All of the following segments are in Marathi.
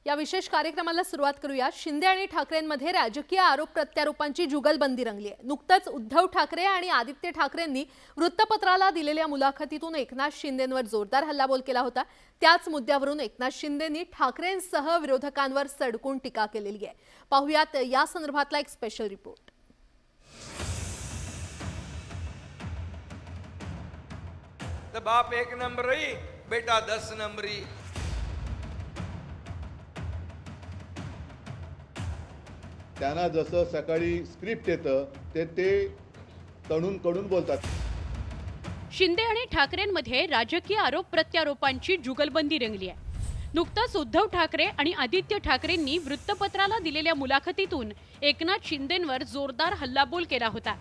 या विशेष कार्यक्रमाला सुरुवात करूया। शिंदे आणि ठाकरेंमध्ये राजकीय आरोप प्रत्यारोपांची जुगलबंदी रंगली आहे। नुकतंच उद्धव ठाकरे आणि आदित्य ठाकरेंनी वृत्तपत्राला दिलेल्या मुलाखतीतून एकनाथ शिंदेंवर जोरदार हल्लाबोल केला होता। त्याच मुद्द्यावरून एकनाथ शिंदेंनी ठाकरेंसह विरोधकांवर सडकून टीका केलेली आहे। पाहुयात या संदर्भातला एक स्पेशल रिपोर्ट। बाप एक नंबरी, बेटा 10 नंबरी। त्यांना जसं सकाळी स्क्रिप्ट येतं ते तणून बोलतात। शिंदे आणि ठाकरेंमध्ये राजकीय आरोप प्रत्यारोपांची जुगलबंदी रंगली आहे। नुकताच उद्धव ठाकरे आणि आदित्य ठाकरेंनी वृत्तपत्राला दिलेल्या मुलाखतीतून एकनाथ शिंदेंवर जोरदार हल्लाबोल केला होता।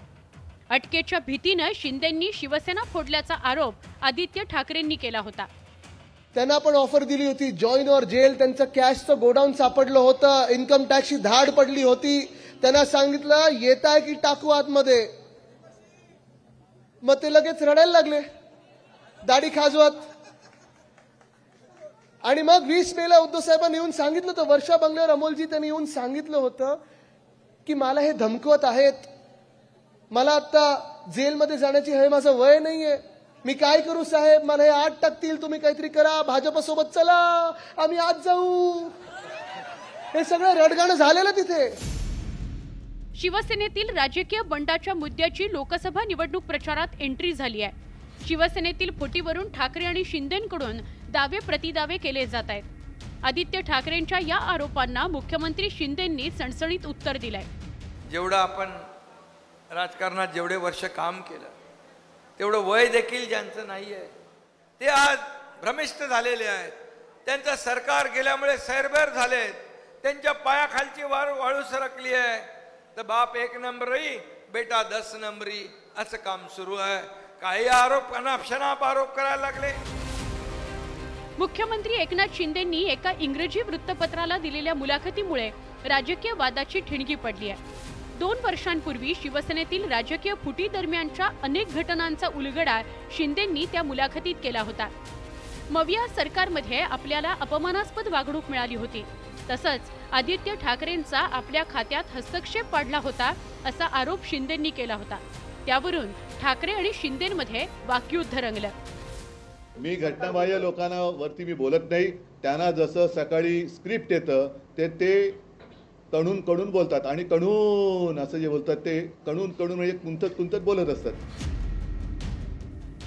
अटकेच्या भीतीने शिंदेंनी शिवसेना फोडल्याचा आरोप आदित्य ठाकरेंनी केला होता। त्यांना पण ऑफर दिली होती जॉइन और जेल, त्यांचं कॅशचं गोडाऊन सापडलं होतं, इन्कम टॅक्सची धाड पडली होती। त्यांना सांगितलं येताय की टाकू आतमध्ये, मग ते लगेच रडायला लागले दाढी खाजवत। आणि मग 20 मेला उद्धव साहेबांनी येऊन सांगितलं होतं, वर्षा बंगल्यावर अमोलजी त्यांनी येऊन सांगितलं होतं की मला हे धमकवत आहेत, मला आता जेलमध्ये जाण्याची हे माझं वय नाहीये, मी काय करू साहेब, मला हे आत टाकतील, तुम्ही काहीतरी करा, भाजपसोबत चला, आम्ही आज जाऊ। हे सगळं रडगाणं झालेलं तिथे। शिवसेनेतील राजकीय बंडाच्या मुद्द्याची लोकसभा निवडणूक प्रचारात एंट्री झाली आहे। शिवसेनेतील फुटीवरून ठाकरे आणि शिंदेंकडून दावे प्रतिदावे केले जात आहेत। आदित्य ठाकरेंच्या या आरोपांना मुख्यमंत्री शिंदेंनी सणसणीत उत्तर दिलंय। जेवढं आपण राजकारणात जेवढे वर्ष काम केलं तेवढं वय देखील ज्यांचं नाही आहे ते आज भ्रमिष्ट झालेले आहेत। त्यांचं सरकार गेल्यामुळे सैरभैर झालेत, त्यांच्या पायाखालची वाळू सरकली आहे। तर बाप एक नंबरी, बेटा 10 नंबरी असं काम सुरू आहे। काही आरोप अनापशनाप आरोप करायला लागले। मुख्यमंत्री एकनाथ शिंदेंनी एका इंग्रजी वृत्तपत्राला दिलेल्या मुलाखतीमुळे राजकीय वादाची ठिणगी पडली आहे। 2 वर्षांपूर्वी शिवसेनेतील राजकीय फुटी दरम्यानच्या अनेक घटनांचा उलगडा शिंदेंनी त्या मुलाखतीत केला होता। मविया सरकारमध्ये आपल्याला अपमानास्पद वागणूक मिळाली होती, तसंच आदित्य ठाकरेंचा आपल्या खात्यात हस्तक्षेप वाढला होता असा आरोप शिंदेंनी केला होता। त्यावरून ठाकरे आणि शिंदेंमध्ये वाकयुद्ध रंगलं। मी घटनाबाह्य लोकांना वरती मी बोलत नाही, त्यांना जसं सकाळी स्क्रिप्ट येतं ते तणून बोलतात आणि कणून असं जे बोलतात ते कणून म्हणजे कुंतत बोलत असतात।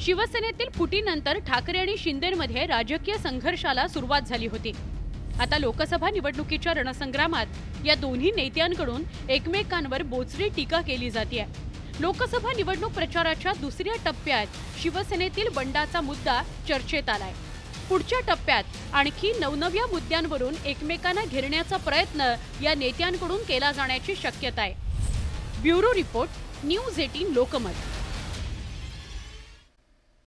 शिवसेनेतील फुटीनंतर ठाकरे आणि शिंदेंमध्ये राजकीय संघर्षाला सुरुवात झाली होती। आता लोकसभा निवडणुकीच्या रणसंग्रामात या दोन्ही नेत्यांकडून एकमेकांवर बोचरी टीका केली जाते। लोकसभा निवडणूक प्रचाराच्या दुसऱ्या टप्प्यात शिवसेनेतील बंडाचा मुद्दा चर्चेत आलाय। पुढच्या टप्प्यात आणखी नवनव्या मुद्द्यांवरून एकमेकांना घेरण्याचा प्रयत्न या नेत्यांकडून केला जाण्याची शक्यता आहे। Bureau report, news 18 Lokmat.